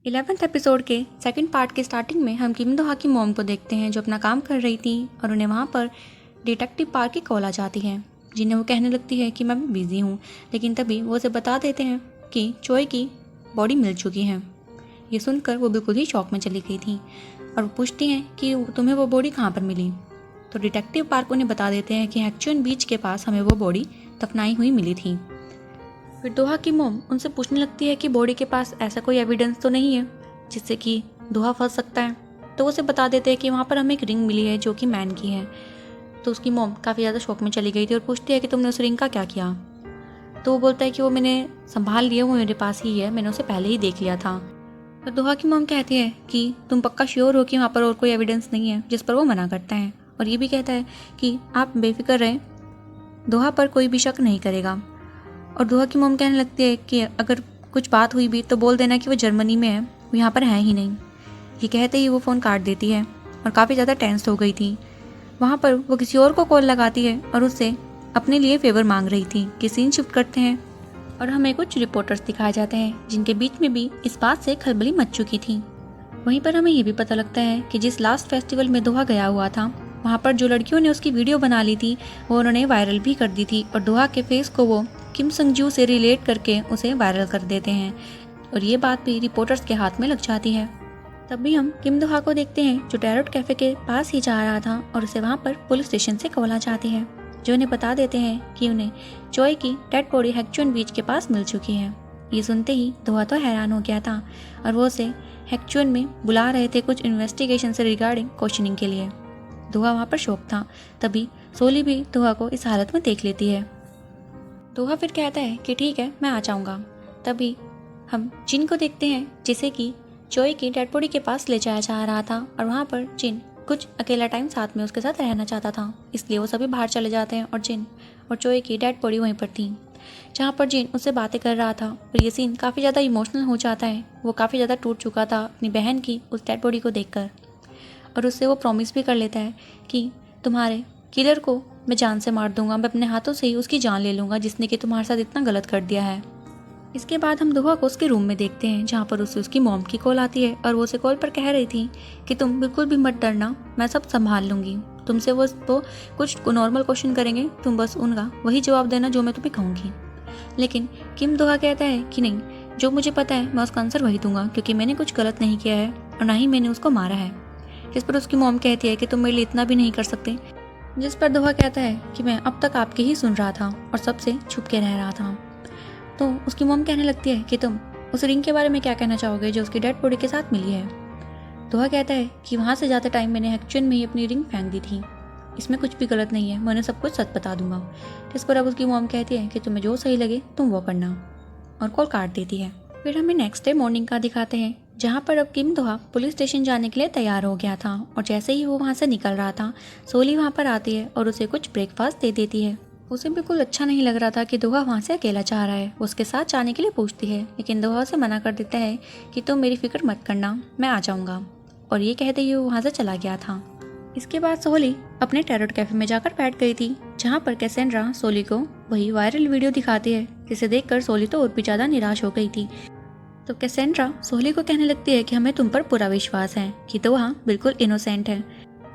11th episode के second part के starting में हम किम दोहा की मॉम को देखते हैं जो अपना काम कर रही थी और उन्हें वहाँ पर डिटेक्टिव पार्क की कॉल आ जाती है, जिन्हें वो कहने लगती है कि मैं बिज़ी हूँ। लेकिन तभी वो उसे बता देते हैं कि चोई की बॉडी मिल चुकी है। ये सुनकर वो बिल्कुल ही शॉक में चली गई थी और वो पूछती हैं कि तुम्हें वो बॉडी कहाँ पर मिली। तो डिटेक्टिव पार्क उन्हें बता देते हैं कि हैक्चुअन बीच के पास हमें वो बॉडी दफनाई हुई मिली थी। फिर दोहा की मोम उनसे पूछने लगती है कि बॉडी के पास ऐसा कोई एविडेंस तो नहीं है जिससे कि दोहा फंस सकता है। तो उसे बता देते हैं कि वहाँ पर हमें एक रिंग मिली है जो कि मैन की है। तो उसकी मोम काफ़ी ज़्यादा शौक में चली गई थी और पूछती है कि तुमने उस रिंग का क्या किया। तो वो बोलता है कि वो मैंने संभाल लिया, वो मेरे पास ही है, मैंने उसे पहले ही देख लिया था। तो दोहा की मोम कहती है कि तुम पक्का श्योर हो कि वहाँ पर और कोई एविडेंस नहीं है, जिस पर वो मना करता है और ये भी कहता है कि आप बेफिक्र रहें, दोहा पर कोई भी शक नहीं करेगा। और दोहा की मोम कहने लगती है कि अगर कुछ बात हुई भी तो बोल देना कि वो जर्मनी में है, वो यहाँ पर है ही नहीं। ये कहते ही वो फ़ोन काट देती है और काफ़ी ज़्यादा टेंस हो गई थी। वहाँ पर वो किसी और को कॉल लगाती है और उससे अपने लिए फेवर मांग रही थी कि सीन शिफ्ट करते हैं और हमें कुछ रिपोर्टर्स दिखाए जाते हैं जिनके बीच में भी इस बात से खलबली मच चुकी थी। वहीं पर हमें ये भी पता लगता है कि जिस लास्ट फेस्टिवल में दोहा गया हुआ था, वहाँ पर जो लड़कियों ने उसकी वीडियो बना ली थी वो उन्होंने वायरल भी कर दी थी और दोहा के फेस को वो किम संगजू से रिलेट करके उसे वायरल कर देते हैं और ये बात भी रिपोर्टर्स के हाथ में लग जाती है। तभी हम किम दोहा को देखते हैं जो टैरोट कैफे के पास ही जा रहा था और उसे वहाँ पर पुलिस स्टेशन से कॉल आ जाती है, जो उन्हें बता देते हैं कि उन्हें चोई की डेड बॉडी हैक्चुअन बीच के पास मिल चुकी है। ये सुनते ही दोहा तो हैरान हो गया था और वो उसे हैक्चुअन में बुला रहे थे कुछ इन्वेस्टिगेशन से रिगार्डिंग क्वेश्चनिंग के लिए। दोहा वहाँ पर शौक था। तभी सोली भी दोहा को इस हालत में देख लेती है। दोहा फिर कहता है कि ठीक है, मैं आ जाऊँगा। तभी हम जिन को देखते हैं जिसे कि चोई की डेड बॉडी के पास ले जाया जा रहा था और वहाँ पर जिन कुछ अकेला टाइम साथ में उसके साथ रहना चाहता था, इसलिए वो सभी बाहर चले जाते हैं और जिन और चोई की डेड बॉडी वहीं पर थी, जहाँ पर जिन उससे बातें कर रहा था। और ये सीन काफ़ी ज़्यादा इमोशनल हो जाता है। वो काफ़ी ज़्यादा टूट चुका था अपनी बहन की उस डेड बॉडी को देखकर और उससे वो प्रॉमिस भी कर लेता है कि तुम्हारे किलर को मैं जान से मार दूंगा, मैं अपने हाथों से ही उसकी जान ले लूँगा जिसने कि तुम्हारे साथ इतना गलत कर दिया है। इसके बाद हम दोहा को उसके रूम में देखते हैं जहाँ पर उसे उसकी मॉम की कॉल आती है और वो उसे कॉल पर कह रही थी कि तुम बिल्कुल भी मत डरना, मैं सब संभाल लूँगी। तुमसे वो कुछ नॉर्मल क्वेश्चन करेंगे, तुम बस उनका वही जवाब देना जो मैं तुम्हें कहूँगी। लेकिन किम दोहा कहता है कि नहीं, जो मुझे पता है मैं उसका आंसर वही दूंगा क्योंकि मैंने कुछ गलत नहीं किया है और ना ही मैंने उसको मारा है। जिस पर उसकी मॉम कहती है कि तुम मेरे लिए इतना भी नहीं कर सकते। जिस पर दोहा कहता है कि मैं अब तक आपके ही सुन रहा था और सबसे छुप के रह रहा था। तो उसकी मॉम कहने लगती है कि तुम उस रिंग के बारे में क्या कहना चाहोगे जो उसकी डेड बॉडी के साथ मिली है। दोहा कहता है कि वहाँ से जाते टाइम मैंने हैक्चुअन में ही अपनी रिंग फेंक दी थी, इसमें कुछ भी गलत नहीं है, मैं उन्हें सब कुछ सच बता दूंगा। जिस पर अब उसकी मॉम कहती है कि तुम्हें जो सही लगे तुम वो करना और कॉल काट देती है। फिर हमें नेक्स्ट डे मॉर्निंग का दिखाते हैं जहाँ पर अब किम दोहा पुलिस स्टेशन जाने के लिए तैयार हो गया था और जैसे ही वो वहाँ से निकल रहा था, सोली वहाँ पर आती है और उसे कुछ ब्रेकफास्ट दे देती है। उसे बिल्कुल अच्छा नहीं लग रहा था कि दोहा वहाँ से अकेला चाह रहा है। वो उसके साथ जाने के लिए पूछती है लेकिन दोहा उसे मना कर देता है कि तुम मेरी फिक्र मत करना, मैं आ जाऊँगा। और ये कहते ही वो वहाँ से चला गया था। इसके बाद सोली अपने टैरोट कैफे में जाकर बैठ गई थी जहाँ पर कैसेंड्रा सोली को वही वायरल वीडियो दिखाती है, जिसे देखकर सोली तो और भी ज़्यादा निराश हो गई थी। तो कैसेंड्रा सोली को कहने लगती है कि हमें तुम पर पूरा विश्वास है कि दोहा बिल्कुल इनोसेंट है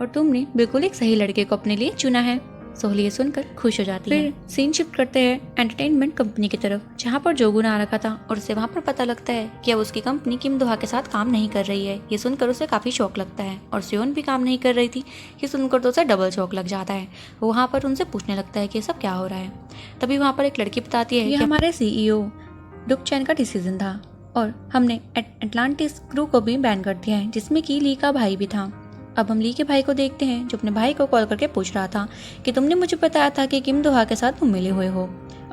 और तुमने बिल्कुल एक सही लड़के को अपने लिए चुना है। सोली ये सुनकर खुश हो जाती है। फिर सीन शिफ्ट करते हैं एंटरटेनमेंट कंपनी की तरफ जहाँ पर जोगुन आ रखा था और उसे वहाँ पर पता लगता है कि अब उसकी कंपनी किम दोहा के साथ काम नहीं कर रही है। ये सुनकर उसे काफी शौक लगता है और सियोन भी काम नहीं कर रही थी। ये सुनकर तो उसे डबल शौक लग जाता है। वो वहाँ पर उनसे पूछने लगता है कि सब क्या हो रहा है। तभी वहाँ पर एक लड़की बताती है कि हमारे CEO डुक चैन का डिसीजन था और हमने एटलांटिस क्रू को भी बैन कर दिया है, जिसमें कि ली का भाई भी था। अब हम ली के भाई को देखते हैं जो अपने भाई को कॉल करके पूछ रहा था कि तुमने मुझे बताया था कि किम दोहा के साथ तुम मिले हुए हो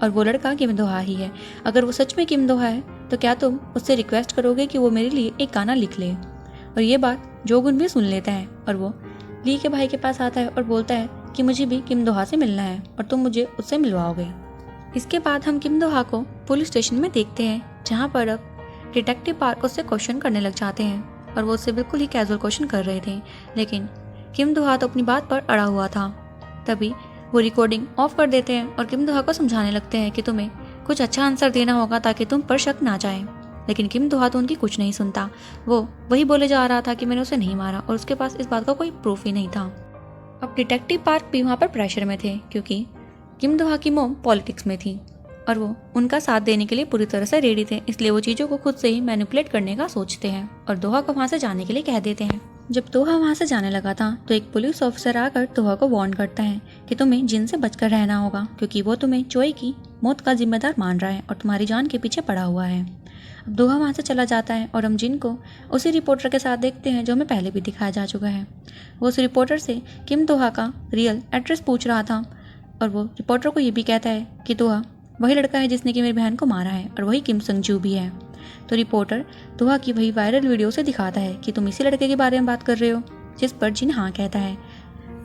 और वो लड़का किम दोहा ही है। अगर वो सच में किम दोहा है तो क्या तुम उससे रिक्वेस्ट करोगे कि वो मेरे लिए एक गाना लिख ले। और ये बात जोगुन भी सुन लेता है और वो ली के भाई के पास आता है और बोलता है कि मुझे भी किम दोहा से मिलना है और तुम मुझे उससे मिलवाओगे। इसके बाद हम किम दोहा को पुलिस स्टेशन में देखते हैं जहाँ पर अब डिटेक्टिव पार्क उससे क्वेश्चन करने लग जाते हैं और वो उससे बिल्कुल ही कैजुअल क्वेश्चन कर रहे थे, लेकिन किम दोहा तो अपनी बात पर अड़ा हुआ था। तभी वो रिकॉर्डिंग ऑफ कर देते हैं और किम दोहा को समझाने लगते हैं कि तुम्हें कुछ अच्छा आंसर देना होगा ताकि तुम पर शक ना जाए। लेकिन किम दोहा तो उनकी कुछ नहीं सुनता। वो वही बोले जा रहा था कि मैंने उसे नहीं मारा और उसके पास इस बात का कोई प्रूफ ही नहीं था। अब डिटेक्टिव पार्क भी वहाँ पर प्रेशर में थे क्योंकि किम दोहा की मोम पॉलिटिक्स में थी और वो उनका साथ देने के लिए पूरी तरह से रेडी थे, इसलिए वो चीज़ों को खुद से ही मैनिपुलेट करने का सोचते हैं और दोहा को वहाँ से जाने के लिए कह देते हैं। जब दोहा वहाँ से जाने लगा था तो एक पुलिस ऑफिसर आकर दोहा को वार्न करता है कि तुम्हें जिन से बचकर रहना होगा क्योंकि वो तुम्हें चोई की मौत का जिम्मेदार मान रहा है और तुम्हारी जान के पीछे पड़ा हुआ है। अब दोहा वहाँ से चला जाता है और हम जिन को उसी रिपोर्टर के साथ देखते हैं जो हमें पहले भी दिखाया जा चुका है। वो उस रिपोर्टर से किम दोहा का रियल एड्रेस पूछ रहा था और वो रिपोर्टर को ये भी कहता है कि दोहा वही लड़का है जिसने कि मेरी बहन को मारा है और वही किम संग जू भी है। तो रिपोर्टर दोहा की वही वायरल वीडियो से दिखाता है कि तुम इसी लड़के के बारे में बात कर रहे हो, जिस पर जिन हाँ कहता है।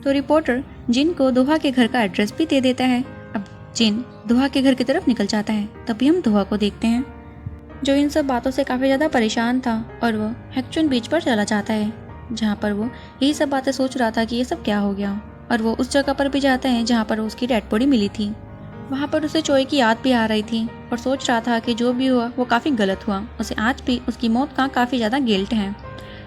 तो रिपोर्टर जिन को दोहा के घर का एड्रेस भी दे देता है। अब जिन दोहा के घर की तरफ निकल जाता है। तभी हम दोहा को देखते हैं जो इन सब बातों से काफ़ी ज़्यादा परेशान था और वो हेक्चुन बीच पर चला जाता है जहाँ पर वो यही सब बातें सोच रहा था कि ये सब क्या हो गया। और वो उस जगह पर भी जाता है जहाँ पर उसकी डेड बॉडी मिली थी। वहाँ पर उसे चोई की याद भी आ रही थी और सोच रहा था कि जो भी हुआ वो काफ़ी गलत हुआ, उसे आज भी उसकी मौत का काफ़ी ज़्यादा गिल्ट है।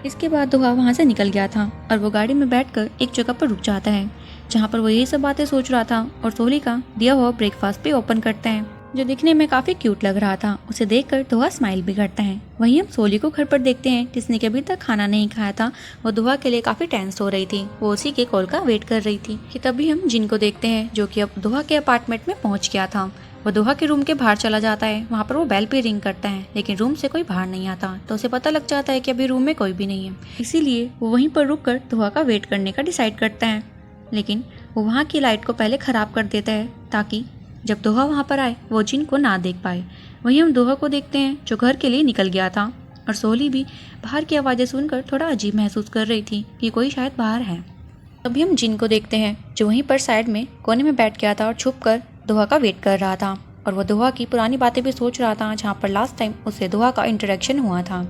इसके बाद दोहा वहाँ से निकल गया था और वो गाड़ी में बैठकर एक जगह पर रुक जाता है जहाँ पर वो यही सब बातें सोच रहा था और सोली का दिया हुआ ब्रेकफास्ट भी ओपन करता है जो दिखने में काफ़ी क्यूट लग रहा था। उसे देखकर दोहा स्माइल भी करता है। वहीं हम सोली को घर पर देखते हैं जिसने कि अभी तक खाना नहीं खाया था। वो दोहा के लिए काफ़ी टेंस हो रही थी, वो उसी के कॉल का वेट कर रही थी कि तभी हम जिन को देखते हैं जो कि अब दोहा के अपार्टमेंट में पहुंच गया था। वो दोहा के रूम के बाहर चला जाता है। वहाँ पर वो बेल भी रिंग करता है लेकिन रूम से कोई बाहर नहीं आता, तो उसे पता लग जाता है कि अभी रूम में कोई भी नहीं है। इसीलिए वो वहीं पर रुक कर दोहा का वेट करने का डिसाइड करता है, लेकिन वो वहाँ की लाइट को पहले ख़राब कर देता है ताकि जब दोहा वहाँ पर आए वो जिन को ना देख पाए। वहीं हम दोहा को देखते हैं जो घर के लिए निकल गया था और सोली भी बाहर की आवाज़ें सुनकर थोड़ा अजीब महसूस कर रही थी कि कोई शायद बाहर है। तभी हम जिन को देखते हैं जो वहीं पर साइड में कोने में बैठ गया था और छुप कर दोहा का वेट कर रहा था और वो दोहा की पुरानी बातें भी सोच रहा था जहाँ पर लास्ट टाइम उससे दोहा का इंटरेक्शन हुआ था।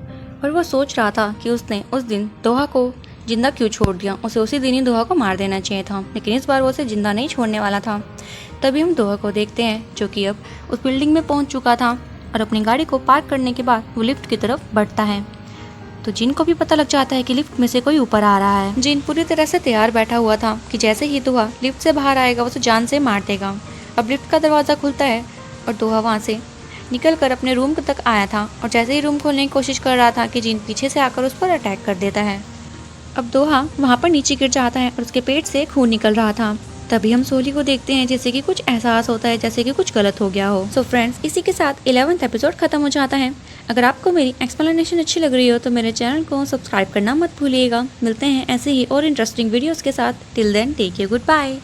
और वो सोच रहा था कि उसने उस दिन दोहा को जिंदा क्यों छोड़ दिया, उसे उसी दिन ही दोहा को मार देना चाहिए था, लेकिन इस बार वो उसे जिंदा नहीं छोड़ने वाला था। तभी हम दोहा को देखते हैं जो कि अब उस बिल्डिंग में पहुंच चुका था और अपनी गाड़ी को पार्क करने के बाद वो लिफ्ट की तरफ बढ़ता है। तो जिन को भी पता लग जाता है कि लिफ्ट में से कोई ऊपर आ रहा है। जिन पूरी तरह से तैयार बैठा हुआ था कि जैसे ही दोहा लिफ्ट से बाहर आएगा वो उसे जान से मार देगा। अब लिफ्ट का दरवाज़ा खुलता है और दोहा वहाँ से निकल कर अपने रूम तक आया था और जैसे ही रूम खोलने की कोशिश कर रहा था कि जिन पीछे से आकर उस पर अटैक कर देता है। अब दोहा वहाँ पर नीचे गिर जाता है और उसके पेट से खून निकल रहा था। तभी हम सोली को देखते हैं जैसे कि कुछ एहसास होता है जैसे कि कुछ गलत हो गया हो। सो फ्रेंड्स, इसी के साथ 11th एपिसोड खत्म हो जाता है। अगर आपको मेरी एक्सप्लेनेशन अच्छी लग रही हो तो मेरे चैनल को सब्सक्राइब करना मत भूलिएगा। मिलते हैं ऐसे ही और इंटरेस्टिंग वीडियोस के साथ। Till then take care, good bye.